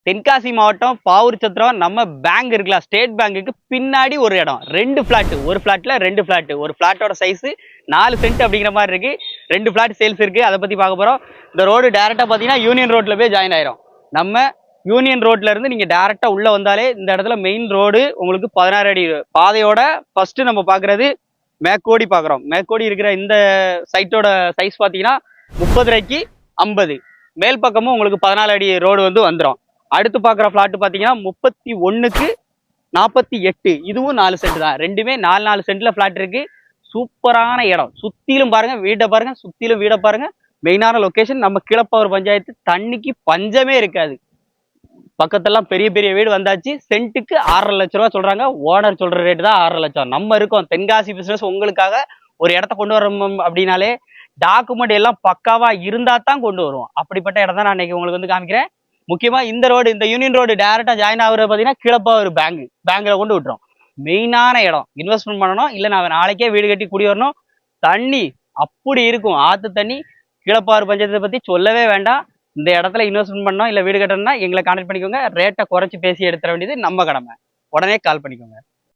தென்காசி மாவட்டம் பாவூர் சத்திரம் நம்ம பேங்க் இருக்கலாம், ஸ்டேட் பேங்குக்கு பின்னாடி ஒரு இடம், 2 பிளாட். ஒரு பிளாட்ல 2 பிளாட். ஒரு பிளாட்டோட சைஸ் 4 சென்ட் அப்படிங்கிற மாதிரி இருக்கு. 2 பிளாட் சேல்ஸ் இருக்கு, அதை பத்தி பார்க்க போறோம். இந்த ரோடு டைரக்டா பாத்தீங்கன்னா யூனியன் ரோட்ல போய் ஜாயின் ஆயிரும். நம்ம யூனியன் ரோட்ல இருந்து நீங்க டைரக்டா உள்ள வந்தாலே இந்த இடத்துல மெயின் ரோடு உங்களுக்கு 16 அடி பாதையோட ஃபர்ஸ்ட் நம்ம பாக்குறது மேக்கோடி பாக்குறோம். மேக்கோடி இருக்கிற இந்த சைட்டோட சைஸ் பாத்தீங்கன்னா 30 50. மேல் பக்கமும் உங்களுக்கு 14 அடி ரோடு வந்து வந்துடும். அடுத்து பாக்குற பிளாட் பாத்தீங்கன்னா 31 48. இதுவும் 4 சென்ட் தான். ரெண்டுமே 4 சென்ட்ல பிளாட் இருக்கு. சூப்பரான இடம். சுத்திலும் பாருங்க, வீட்டை பாருங்க, சுத்திலும் வீடை பாருங்க. மெயினான லொகேஷன் நம்ம கீழப்பாவூர் பஞ்சாயத்து. தண்ணிக்கு பஞ்சமே இருக்காது. பக்கத்தெல்லாம் பெரிய பெரிய வீடு வந்தாச்சு. சென்ட்டுக்கு 6.5 லட்ச ரூபா சொல்றாங்க. ஓனர் சொல்ற ரேட்டு தான் 6.5 லட்சம். நம்ம இருக்கோம் தென்காசி பிசினஸ். உங்களுக்காக ஒரு இடத்த கொண்டு வரோம் அப்படின்னாலே டாக்குமெண்ட் எல்லாம் பக்காவா இருந்தா தான் கொண்டு வருவோம். அப்படிப்பட்ட இடம் தான் நான் இன்னைக்கு உங்களுக்கு வந்து காமிக்கிறேன். முக்கியமா இந்த ரோடு, இந்த யூனியன் ரோடு டைரக்டா ஜாயின் ஆகுறது பாத்தீங்கன்னா கீழப்பாவூர் பேங்க்ல கொண்டு விட்டுரும். மெயினான இடம். இன்வெஸ்ட்மெண்ட் பண்ணணும், இல்ல நான் நாளைக்கே வீடு கட்டி குடி வரணும். தண்ணி அப்படி இருக்கும். ஆத்து தண்ணி. கீழப்பாவூர் பஞ்சாயத்தை பத்தி சொல்லவே வேண்டாம். இந்த இடத்துல இன்வெஸ்ட்மெண்ட் பண்ணோம் இல்ல வீடு கட்டணும்னா எங்களை கான்டாக்ட் பண்ணிக்கோங்க. ரேட்டை குறைச்சி பேசி எடுத்துட வேண்டியது நம்ம கடமை. உடனே கால் பண்ணிக்கோங்க.